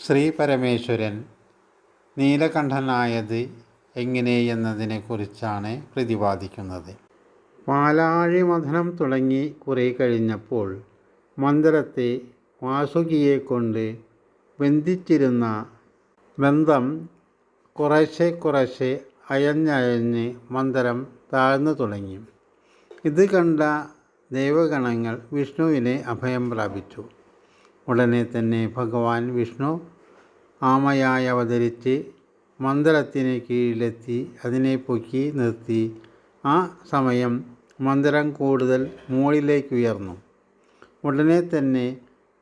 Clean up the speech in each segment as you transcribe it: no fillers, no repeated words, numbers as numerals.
ശ്രീ പരമേശ്വരൻ നീലകണ്ഠനായത് എങ്ങനെയെന്നതിനെക്കുറിച്ചാണ് പ്രതിപാദിക്കുന്നത്. പാലാഴി മഥനം തുടങ്ങി കുറെ കഴിഞ്ഞപ്പോൾ മന്ദിരത്തെ വാസുകിയെക്കൊണ്ട് ബന്ധിച്ചിരുന്ന ബന്ധം കുറേശ്ശെ അയഞ്ഞ് മന്ദിരം താഴ്ന്നു തുടങ്ങി. ഇത് കണ്ട ദേവഗണങ്ങൾ വിഷ്ണുവിനെ അഭയം പ്രാപിച്ചു. ഉടനെ തന്നെ ഭഗവാൻ വിഷ്ണു ആമയായി അവതരിച്ച് മന്ദിരത്തിന് കീഴിലെത്തി അതിനെ പൊക്കി നിർത്തി. ആ സമയം മന്ദിരം കൂടുതൽ മുകളിലേക്കുയർന്നു. ഉടനെ തന്നെ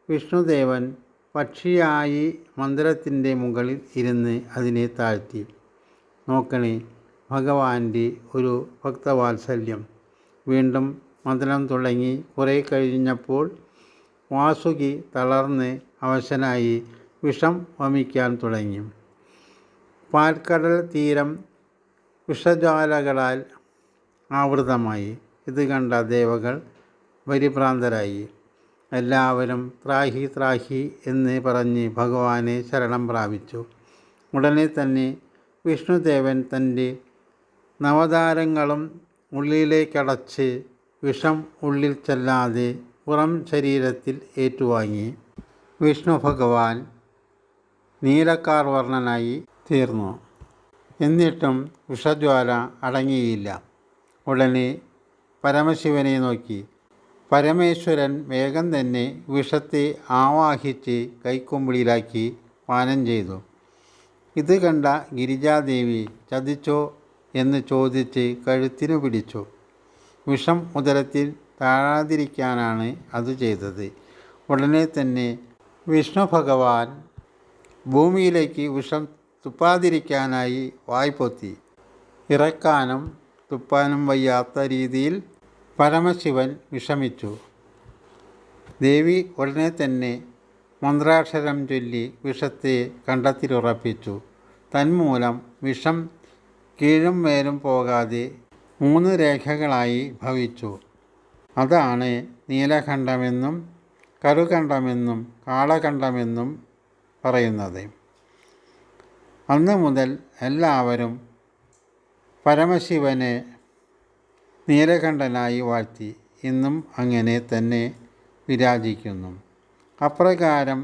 വിഷ്ണുദേവൻ പക്ഷിയായി മന്ദിരത്തിൻ്റെ മുകളിൽ ഇരുന്ന് അതിനെ താഴ്ത്തി. നോക്കണേ ഭഗവാന്റെ ഒരു ഭക്തവാത്സല്യം. വീണ്ടും മന്ദിരം തുടങ്ങി കുറെ കഴിഞ്ഞപ്പോൾ വാസുകി തളർന്ന് അവശനായി വിഷം വമിക്കാൻ തുടങ്ങി. പാൽക്കടൽ തീരം വിഷജ്വാലകളാൽ ആവൃതമായി. ഇത് കണ്ട ദേവകൾ പരിഭ്രാന്തരായി. എല്ലാവരും ത്രാഹി ത്രാഹി എന്ന് പറഞ്ഞ് ഭഗവാനെ ശരണം പ്രാപിച്ചു. ഉടനെ തന്നെ വിഷ്ണുദേവൻ തൻ്റെ നവതാരങ്ങളും ഉള്ളിലേക്കടച്ച് വിഷം ഉള്ളിൽ ചെല്ലാതെ പുറം ശരീരത്തിൽ ഏറ്റുവാങ്ങി. വിഷ്ണു ഭഗവാൻ നീലക്കാർവർണ്ണനായി തീർന്നു. എന്നിട്ടും വിഷജ്വാല അടങ്ങിയില്ല. ഉടനെ പരമശിവനെ നോക്കി പരമേശ്വരൻ വേഗം തന്നെ വിഷത്തെ ആവാഹിച്ച് കൈക്കുമ്പിളിലാക്കി പാനം ചെയ്തു. ഇത് കണ്ട ഗിരിജാദേവി ചതിച്ചോ എന്ന് ചോദിച്ച് കഴുത്തിനു പിടിച്ചു. വിഷം ഉദരത്തിൽ താഴാതിരിക്കാനാണ് അത് ചെയ്തത്. ഉടനെ തന്നെ വിഷ്ണു ഭഗവാൻ ഭൂമിയിലേക്ക് വിഷം തുപ്പാതിരിക്കാനായി വായ്പൊത്തി. ഇറക്കാനും തുപ്പാനും വയ്യാത്ത രീതിയിൽ പരമശിവൻ വിഷമിച്ചു. ദേവി ഉടനെ തന്നെ മന്ത്രാക്ഷരം ചൊല്ലി വിഷത്തെ കണ്ടത്തിലുറപ്പിച്ചു. തന്മൂലം വിഷം കീഴും മേലും പോകാതെ 3 രേഖകളായി ഭവിച്ചു. അതാണ് നീലകണ്ഠമെന്നും കരുകണ്ഠമെന്നും കാളകണ്ഠമെന്നും പറയുന്നത്. അന്ന് മുതൽ എല്ലാവരും പരമശിവനെ നീലകണ്ഠനായി വാഴ്ത്തി. ഇന്നും അങ്ങനെ തന്നെ വിരാജിക്കുന്നു. അപ്രകാരം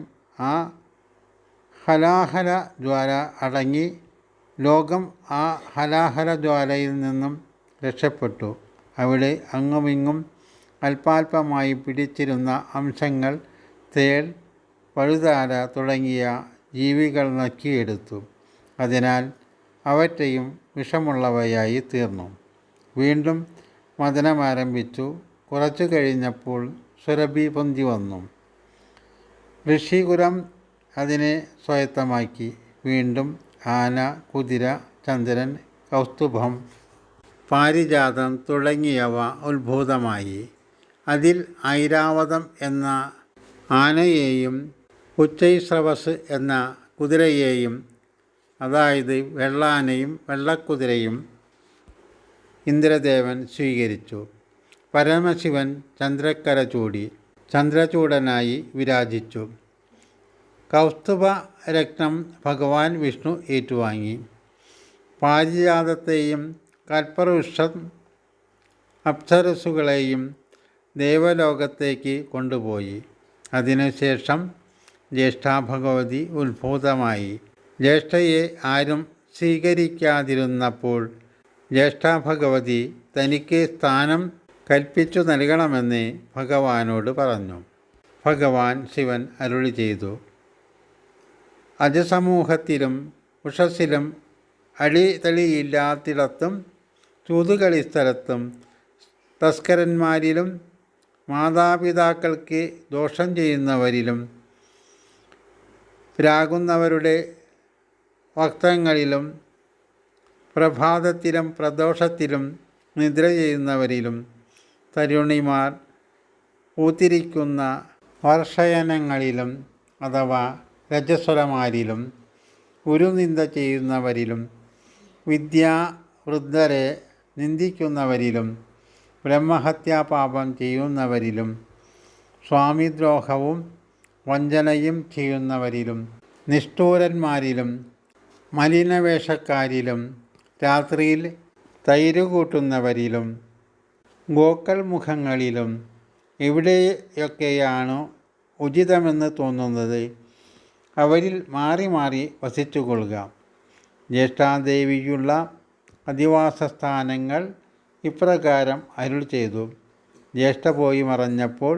ആ ഹലാഹല ജ്വാല അടങ്ങി ലോകം ആ ഹലാഹല ജ്വാലയിൽ നിന്നും രക്ഷപ്പെട്ടു. അവിടെ അങ്ങുമിങ്ങും അല്പാൽപമായി പിടിച്ചിരുന്ന അംശങ്ങൾ തേൾ, പഴുതാര തുടങ്ങിയ ജീവികൾ നക്കിയെടുത്തു. അതിനാൽ അവറ്റയും വിഷമുള്ളവയായി തീർന്നു. വീണ്ടും മഥനം ആരംഭിച്ചു. കുറച്ചു കഴിഞ്ഞപ്പോൾ സുരഭി പൊന്തി വന്നു. ഋഷികുലം അതിനെ സ്വായത്തമാക്കി. വീണ്ടും ആന, കുതിര, ചന്ദ്രൻ, കൗസ്തുഭം, പാരിജാതം തുടങ്ങിയവ ഉത്ഭൂതമായി. അതിൽ ഐരാവതം എന്ന ആനയെയും ഉച്ചൈസ്രവസ് എന്ന കുതിരയെയും, അതായത് വെള്ളാനയും വെള്ളക്കുതിരയും ഇന്ദ്രദേവൻ സ്വീകരിച്ചു. പരമശിവൻ ചന്ദ്രക്കര ചൂടി ചന്ദ്രചൂടനായി വിരാജിച്ചു. കൗസ്തുഭ രത്നം ഭഗവാൻ വിഷ്ണു ഏറ്റുവാങ്ങി. പാരിജാതത്തെയും കൽപ്പവൃക്ഷം അപ്സരസുകളെയും ദേവലോകത്തേക്ക് കൊണ്ടുപോയി. അതിനുശേഷം ജ്യേഷ്ഠാഭഗവതി ഉത്ഭൂതമായി. ജ്യേഷ്ഠയെ ആരും സ്വീകരിക്കാതിരുന്നപ്പോൾ ജ്യേഷ്ഠാഭഗവതി തനിക്ക് സ്ഥാനം കൽപ്പിച്ചു നൽകണമെന്ന് ഭഗവാനോട് പറഞ്ഞു. ഭഗവാൻ ശിവൻ അരുളി ചെയ്തു. അജസമൂഹത്തിലും ഉഷസ്സിലും അടിതളിയില്ലാത്തിടത്തും ചൂതുകളിസ്ഥലത്തും തസ്കരന്മാരിലും മാതാപിതാക്കൾക്ക് ദോഷം ചെയ്യുന്നവരിലും പ്രാകുന്നവരുടെ വക്തങ്ങളിലും പ്രഭാതത്തിലും പ്രദോഷത്തിലും നിദ്ര ചെയ്യുന്നവരിലും തരുണിമാർ പൂത്തിരിക്കുന്ന വർഷയനങ്ങളിലും അഥവാ രജസ്വരമാരിലും ഗുരുനിന്ദ ചെയ്യുന്നവരിലും വിദ്യാവൃദ്ധരെ നിന്ദിക്കുന്നവരിലും ബ്രഹ്മഹത്യാപാപം ചെയ്യുന്നവരിലും സ്വാമിദ്രോഹവും വഞ്ചനയും ചെയ്യുന്നവരിലും നിഷ്ഠൂരന്മാരിലും മലിനവേഷക്കാരിലും രാത്രിയിൽ തൈര് കൂട്ടുന്നവരിലും ഗോക്കൾ മുഖങ്ങളിലും എവിടെയൊക്കെയാണോ ഉചിതമെന്ന് തോന്നുന്നത് അവരിൽ മാറി മാറി വസിച്ചുകൊള്ളുക. ജ്യേഷ്ഠാദേവിക്കുള്ള അധിവാസ സ്ഥാനങ്ങൾ ഇപ്രകാരം അരുൾ ചെയ്തു. ജ്യേഷ്ഠ പോയി മറഞ്ഞപ്പോൾ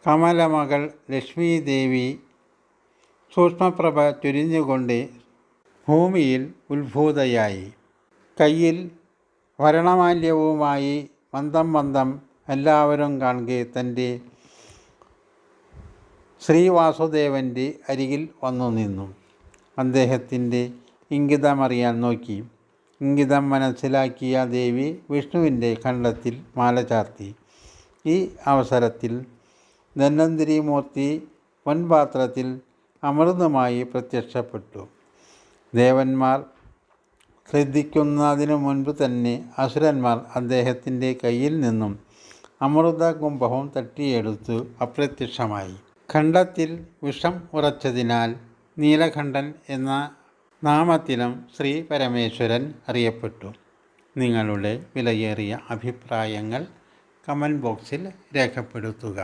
കമലമകൾ ലക്ഷ്മീദേവി സൂക്ഷ്മപ്രഭ ചുരിഞ്ഞുകൊണ്ട് ഭൂമിയിൽ ഉത്ഭൂതയായി. കയ്യിൽ വരണമാല്യവുമായി മന്ദം എല്ലാവരും കാണുക തൻ്റെ ശ്രീവാസുദേവൻ്റെ അരികിൽ വന്നു നിന്നു. അദ്ദേഹത്തിൻ്റെ ഇംഗിതമറിയാൻ നോക്കി. ഇംഗിതം മനസ്സിലാക്കിയ ദേവി വിഷ്ണുവിൻ്റെ കണ്ഠത്തിൽ മാല ചാർത്തി. ഈ അവസരത്തിൽ ധന്വന്തരിമൂർത്തി പൊൻപാത്രത്തിൽ അമൃതമായി പ്രത്യക്ഷപ്പെട്ടു. ദേവന്മാർ ശ്രദ്ധിക്കുന്നതിനു മുൻപ് തന്നെ അസുരന്മാർ അദ്ദേഹത്തിൻ്റെ കയ്യിൽ നിന്നും അമൃത കുംഭവും തട്ടിയെടുത്തു അപ്രത്യക്ഷമായി. ഖണ്ഡത്തിൽ വിഷം ഉറച്ചതിനാൽ നീലകണ്ഠൻ എന്ന നാമത്തിലും ശ്രീ പരമേശ്വരൻ അറിയപ്പെട്ടു. നിങ്ങളുടെ വിലയേറിയ അഭിപ്രായങ്ങൾ കമൻറ്റ് ബോക്സിൽ രേഖപ്പെടുത്തുക.